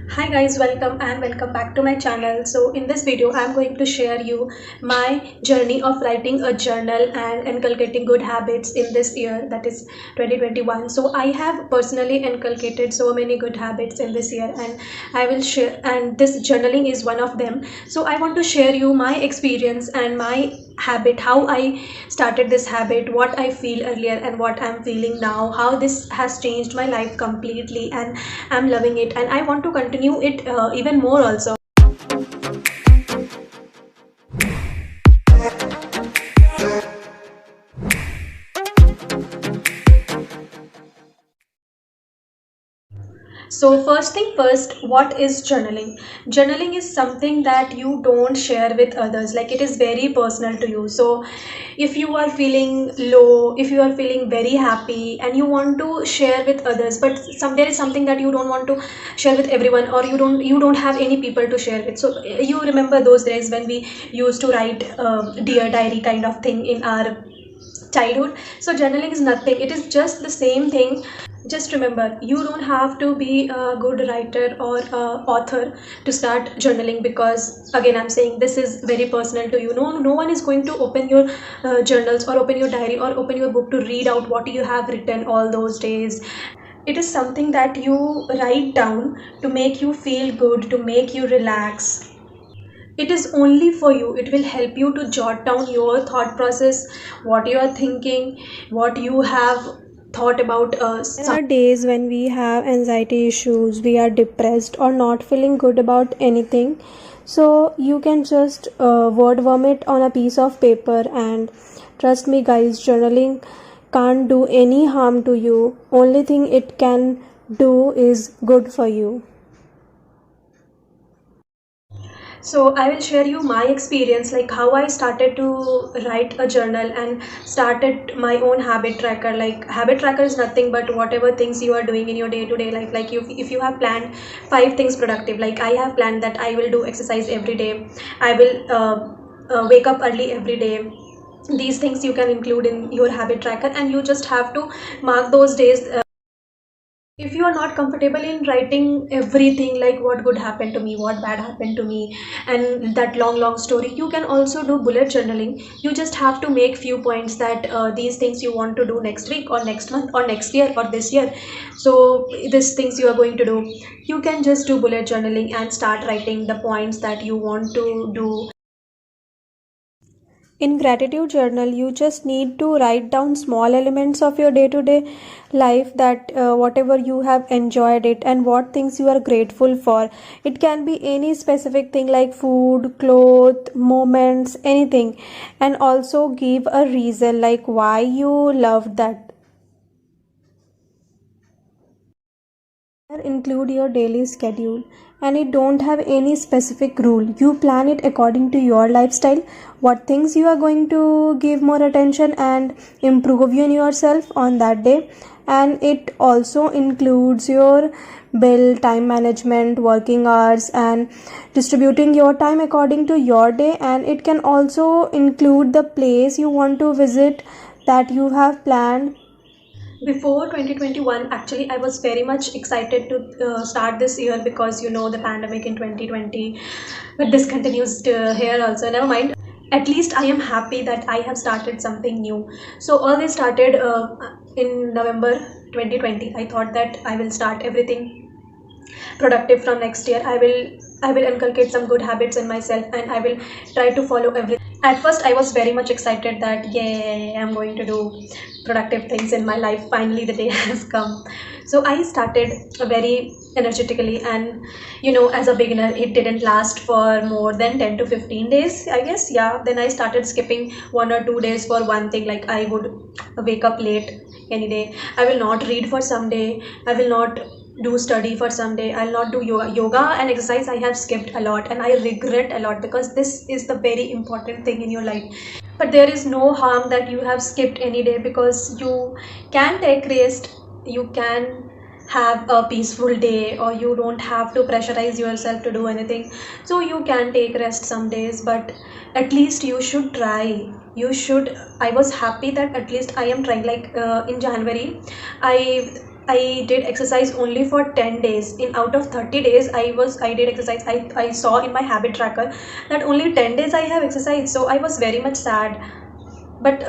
Hi guys, welcome and welcome back to my channel. So in this video I'm going to share you my journey of writing a journal and inculcating good habits in this year, that is 2021. So I have personally inculcated so many good habits in this year, and I will share, and this journaling is one of them. So I want to share you my experience and my habit, how I started this habit, what I feel earlier and what I'm feeling now, how this has changed my life completely, and I'm loving it and I want to continue it even more also. So first thing first, what is journaling? Journaling is something that you don't share with others, like it is very personal to you. So if you are feeling low, if you are feeling very happy and you want to share with others, but there is something that you don't want to share with everyone, or you don't have any people to share with. So you remember those days when we used to write dear diary kind of thing in our childhood. So journaling is nothing, it is just the same thing. Just remember, you don't have to be a good writer or a author to start journaling, because again I'm saying this is very personal to you. No one is going to open your journals or open your diary or open your book to read out what you have written all those days. It is something that you write down to make you feel good, to make you relax. It is only for you. It will help you to jot down your thought process, what you are thinking, what you have thought about There are days when we have anxiety issues, we are depressed or not feeling good about anything. So you can just word vomit on a piece of paper, and trust me guys, journaling can't do any harm to you. Only thing it can do is good for you. So I will share you my experience, like how I started to write a journal and started my own habit tracker. Like habit tracker is nothing but whatever things you are doing in your day-to-day life. Like if you have planned 5 things productive, like I have planned that I will do exercise every day, I will wake up early every day. These things you can include in your habit tracker, and you just have to mark those days. If you are not comfortable in writing everything, like what good happened to me, what bad happened to me, and that long story, you can also do bullet journaling. You just have to make few points that these things you want to do next week or next month or next year or this year. So these things you are going to do, you can just do bullet journaling and start writing the points that you want to do. In gratitude journal, you just need to write down small elements of your day-to-day life, that whatever you have enjoyed it and what things you are grateful for. It can be any specific thing like food, clothes, moments, anything, and also give a reason like why you loved that. Include your daily schedule, and it don't have any specific rule. You plan it according to your lifestyle, what things you are going to give more attention and improve in yourself on that day. And it also includes your bill, time management, working hours, and distributing your time according to your day. And it can also include the place you want to visit that you have planned. Before 2021, actually I was very much excited to start this year, because the pandemic in 2020, but this continues to here also. Never mind, at least I am happy that I have started something new. So all this started in November 2020. I thought that I will start everything productive from next year. I will inculcate some good habits in myself, and I will try to follow everything. At first I was very much excited that yeah, I'm going to do productive things in my life, finally the day has come. So I started very energetically, and as a beginner it didn't last for more than 10 to 15 days, I guess. Yeah, then I started skipping 1 or 2 days for one thing. Like I would wake up late any day, I will not read for some day, I will not do study for some day, I'll not do yoga and exercise. I have skipped a lot and I regret a lot, because this is the very important thing in your life. But there is no harm that you have skipped any day, because you can take rest, you can have a peaceful day, or you don't have to pressurize yourself to do anything. So you can take rest some days, but at least you should try. You should. I was happy that at least I am trying. Like in January, I I did exercise only for 10 days. In out of 30 days I did exercise. I saw in my habit tracker that only 10 days I have exercised. So I was very much sad. But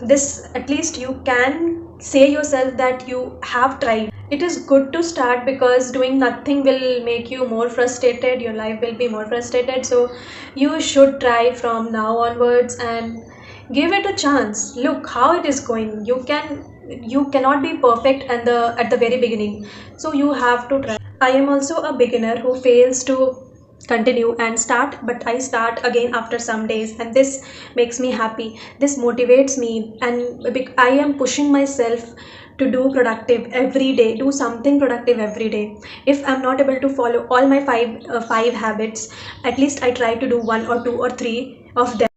this, at least you can say yourself that you have tried. It is good to start because doing nothing will make you more frustrated. Your life will be more frustrated. So you should try from now onwards and give it a chance. Look how it is going. You cannot be perfect at the very beginning, so you have to try. I am also a beginner who fails to continue and start, but I start again after some days, and this makes me happy. This motivates me, and I am pushing myself to do productive every day, do something productive every day. If I'm not able to follow all my five habits, at least I try to do one or two or three of them.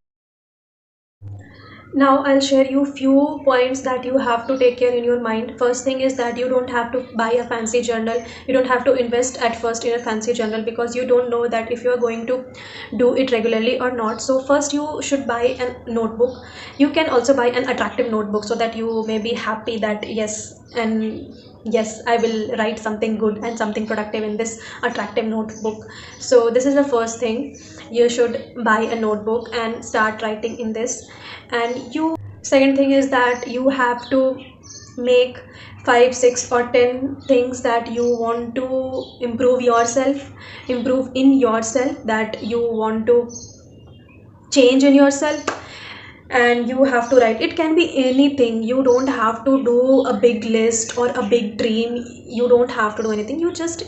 Now I'll share you few points that you have to take care in your mind. First thing is that you don't have to buy a fancy journal. You don't have to invest at first in a fancy journal because you don't know that if you are going to do it regularly or not. So first you should buy a notebook. You can also buy an attractive notebook so that you may be happy that yes, I will write something good and something productive in this attractive notebook. So this is the first thing. You should buy a notebook and start writing in this. And you, second thing is that you have to make 5, 6 or 10 things that you want to improve in yourself, that you want to change in yourself, and you have to write. It can be anything. You don't have to do a big list or a big dream. You don't have to do anything. You just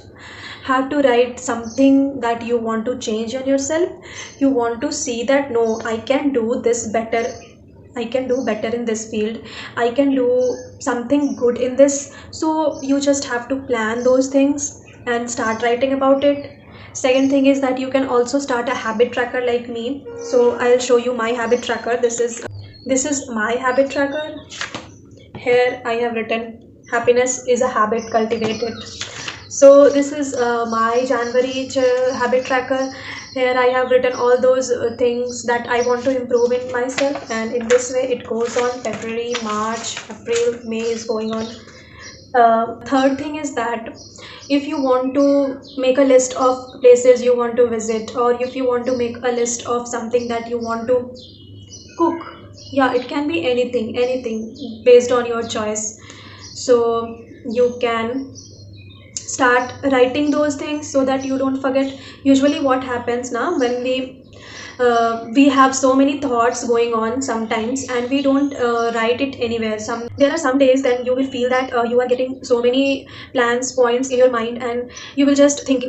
have to write something that you want to change in yourself. You want to see that no, I can do this better. I can do better in this field. I can do something good in this. So you just have to plan those things and start writing about it. Second thing is that you can also start a habit tracker like me. So I'll show you my habit tracker. This is my habit tracker. Here I have written happiness is a habit cultivated. So this is my January habit tracker. Here I have written all those things that I want to improve in myself, and in this way it goes on. February, March, April, May is going on. Third thing is that if you want to make a list of places you want to visit, or if you want to make a list of something that you want to cook, yeah, it can be anything based on your choice. So you can start writing those things so that you don't forget. Usually what happens now, when we have so many thoughts going on sometimes, and we don't write it anywhere. There are some days then you will feel that you are getting so many plans, points in your mind, and you will just think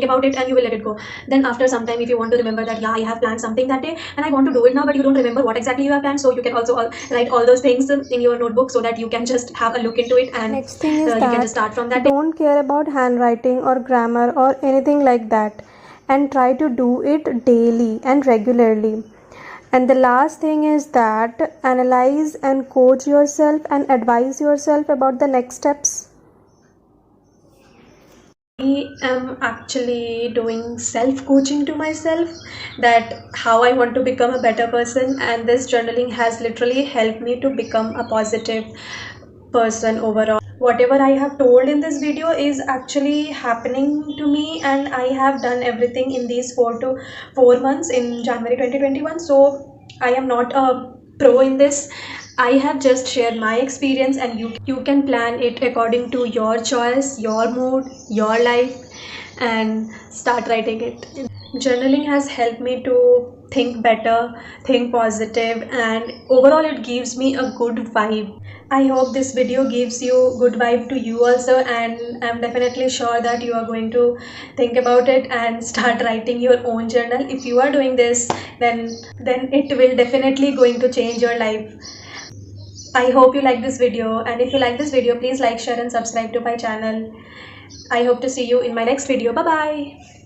about it and you will let it go. Then after some time, if you want to remember that yeah, I have planned something that day and I want to do it now, but you don't remember what exactly you have planned, so you can also write all those things in your notebook so that you can just have a look into it, and Next thing is you can just start from that. don't care about handwriting or grammar or anything like that, and try to do it daily and regularly. And the last thing is that analyze and coach yourself and advise yourself about the next steps. I am actually doing self-coaching to myself, that how I want to become a better person, and this journaling has literally helped me to become a positive person overall. Whatever I have told in this video is actually happening to me, and I have done everything in these 4 months in January 2021. So I am not a pro in this. I have just shared my experience, and you can plan it according to your choice, your mood, your life, and start writing it. Journaling has helped me to think better, think positive, and overall it gives me a good vibe. I hope this video gives you good vibe to you also, and I'm definitely sure that you are going to think about it and start writing your own journal. If you are doing this, then it will definitely going to change your life. I hope you like this video, and if you like this video, please like, share and subscribe to my channel. I hope to see you in my next video. Bye bye.